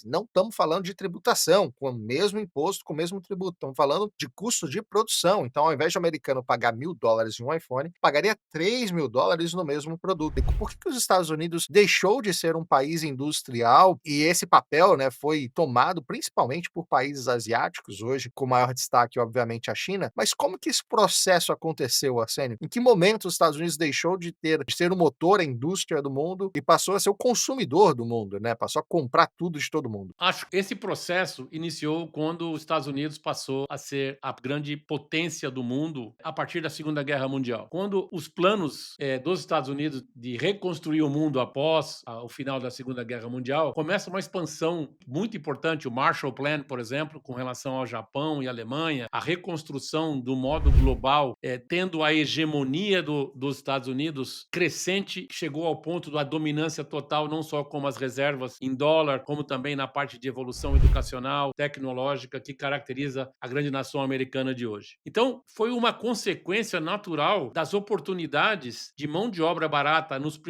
Não estamos falando de tributação, com o mesmo imposto, com o mesmo tributo, estamos falando de custo de produção. Então, ao invés de o americano pagar $1.000 em um iPhone, pagaria $3.000 no mesmo produto. E por que os Estados Unidos deixou de ser um país industrial e esse papel, né, foi tomado principalmente por países asiáticos, hoje com maior destaque, obviamente, a China? Mas como que esse processo aconteceu, Arsênio? Em que momento os Estados Unidos deixou de ser o motor, a indústria do mundo e passou a ser o consumidor do mundo, né? Passou a comprar tudo de todo mundo. Acho que esse processo iniciou quando os Estados Unidos passou a ser a grande potência do mundo a partir da Segunda Guerra Mundial. Quando os planos dos Estados Unidos de reconstruir o mundo após o final da Segunda Guerra Mundial, começa uma expansão muito importante, o Marshall Plan, por exemplo, com relação ao Japão e Alemanha, a reconstrução do modo global, tendo a hegemonia dos Estados Unidos crescente, chegou ao ponto da dominância total, não só como as reservas em dólar, como também na parte de evolução educacional, tecnológica, que caracteriza a grande nação americana de hoje. Então, foi uma consequência natural das oportunidades de mão de obra barata nos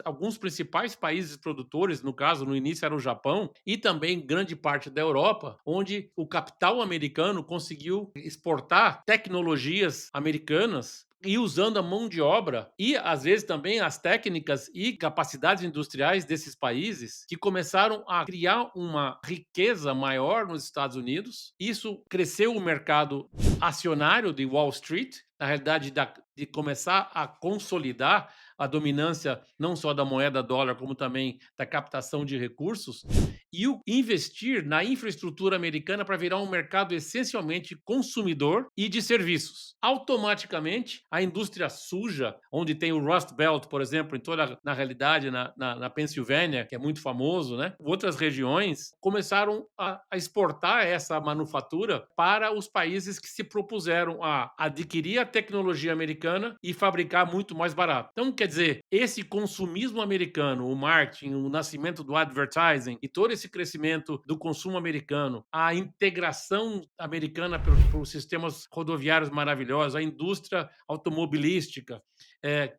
alguns principais países produtores, no caso, no início era o Japão, e também grande parte da Europa, onde o capital americano conseguiu exportar tecnologias americanas e usando a mão de obra e, às vezes, também as técnicas e capacidades industriais desses países que começaram a criar uma riqueza maior nos Estados Unidos. Isso cresceu o mercado acionário de Wall Street, na realidade, de começar a consolidar a dominância não só da moeda dólar, como também da captação de recursos, e o investir na infraestrutura americana para virar um mercado essencialmente consumidor e de serviços. Automaticamente, a indústria suja, onde tem o Rust Belt, por exemplo, em toda, na realidade, na Pensilvânia, que é muito famoso, né? Outras regiões começaram a exportar essa manufatura para os países que se propuseram a adquirir a tecnologia americana e fabricar muito mais barato. Então, quer dizer, esse consumismo americano, o marketing, o nascimento do advertising e todo esse crescimento do consumo americano, a integração americana por sistemas rodoviários maravilhosos, a indústria automobilística,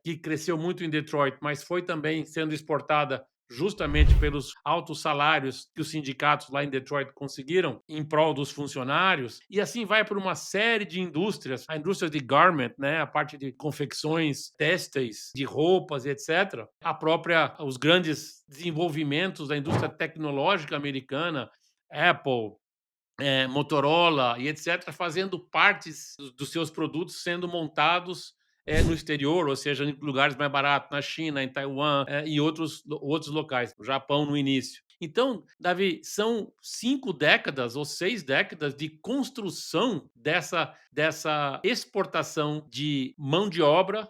que cresceu muito em Detroit, mas foi também sendo exportada justamente pelos altos salários que os sindicatos lá em Detroit conseguiram em prol dos funcionários, e assim vai por uma série de indústrias, a indústria de garment, né, a parte de confecções têxteis, de roupas, etc. Os grandes desenvolvimentos da indústria tecnológica americana, Apple, Motorola e etc., fazendo partes dos seus produtos sendo montados no exterior, ou seja, em lugares mais baratos, na China, em Taiwan, e outros locais, no Japão no início. Então, Davi, são 5 décadas ou 6 décadas de construção dessa exportação de mão de obra,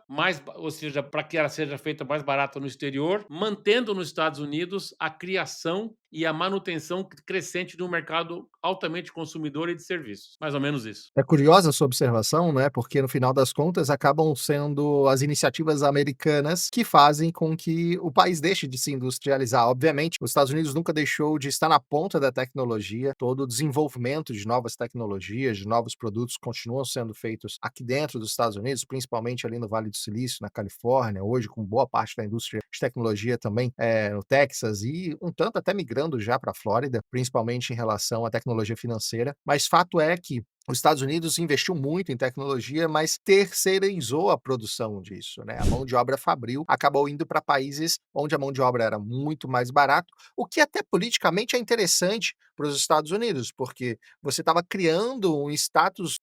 ou seja, para que ela seja feita mais barata no exterior, mantendo nos Estados Unidos a criação e a manutenção crescente de um mercado altamente consumidor e de serviços. Mais ou menos isso. É curiosa a sua observação, né, porque no final das contas acabam sendo as iniciativas americanas que fazem com que o país deixe de se industrializar. Obviamente, os Estados Unidos nunca deixou de estar na ponta da tecnologia, todo o desenvolvimento de novas tecnologias, de novos produtos continuam sendo feitos aqui dentro dos Estados Unidos, principalmente ali no Vale do Silício, na Califórnia, hoje com boa parte da indústria de tecnologia também no Texas e um tanto até migrando já para a Flórida, principalmente em relação à tecnologia financeira. Mas fato é que os Estados Unidos investiu muito em tecnologia, mas terceirizou a produção disso, né? A mão de obra fabril acabou indo para países onde a mão de obra era muito mais barato, o que até politicamente é interessante para os Estados Unidos, porque você estava criando um status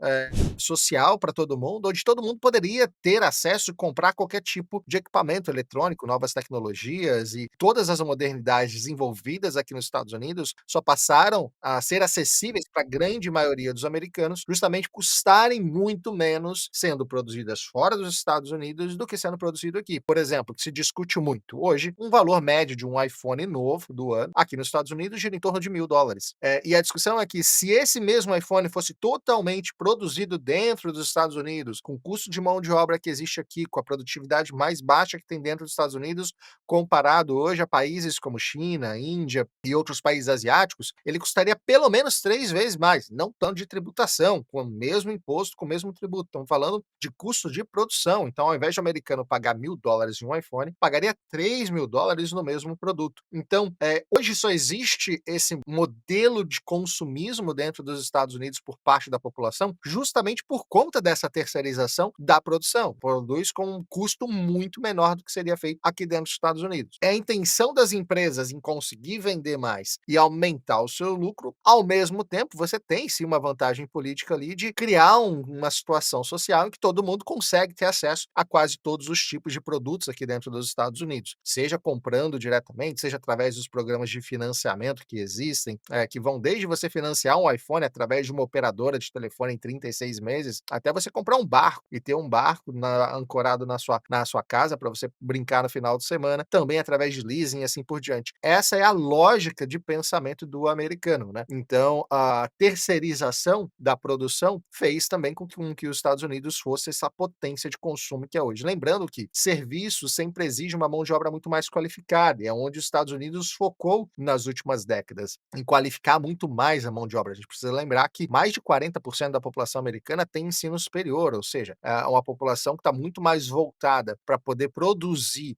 social para todo mundo, onde todo mundo poderia ter acesso e comprar qualquer tipo de equipamento eletrônico, novas tecnologias e todas as modernidades desenvolvidas aqui nos Estados Unidos só passaram a ser acessíveis para a grande maioria dos americanos, justamente custarem muito menos sendo produzidas fora dos Estados Unidos do que sendo produzido aqui. Por exemplo, que se discute muito hoje, um valor médio de um iPhone novo do ano aqui nos Estados Unidos gira em torno de $1.000. dólares. E a discussão é que se esse mesmo iPhone fosse totalmente produzido dentro dos Estados Unidos, com o custo de mão de obra que existe aqui, com a produtividade mais baixa que tem dentro dos Estados Unidos, comparado hoje a países como China, Índia e outros países asiáticos, ele custaria pelo menos 3 vezes mais, não tanto de tributação, com o mesmo imposto, com o mesmo tributo. Estamos falando de custo de produção. Então, ao invés de o americano pagar $1.000 em um iPhone, pagaria $3.000 no mesmo produto. Então, hoje só existe esse modelo de consumismo dentro dos Estados Unidos por parte da população, justamente por conta dessa terceirização da produção. Produz com um custo muito menor do que seria feito aqui dentro dos Estados Unidos. É a intenção das empresas em conseguir vender mais e aumentar o seu lucro, ao mesmo tempo você tem sim uma vantagem política ali de criar uma situação social em que todo mundo consegue ter acesso a quase todos os tipos de produtos aqui dentro dos Estados Unidos, seja comprando diretamente, seja através dos programas de financiamento que existem, que vão desde você financiar um iPhone através de uma operadora de telefone em 36 meses, até você comprar um barco e ter um barco ancorado na sua casa para você brincar no final de semana, também através de leasing e assim por diante. Essa é a lógica de pensamento do americano, né? Então, a terceirização da produção fez também com que os Estados Unidos fosse essa potência de consumo que é hoje. Lembrando que serviços sempre exige uma mão de obra muito mais qualificada, e é onde os Estados Unidos focou nas últimas décadas, em qualificar muito mais a mão de obra. A gente precisa lembrar que mais de 40% da população americana tem ensino superior, ou seja, é uma população que está muito mais voltada para poder produzir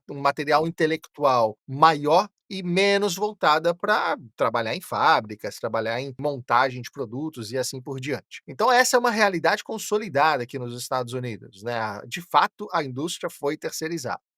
um material intelectual maior e menos voltada para trabalhar em fábricas, trabalhar em montagem de produtos e assim por diante. Então essa é uma realidade consolidada aqui nos Estados Unidos, né, de fato a indústria foi terceirizada.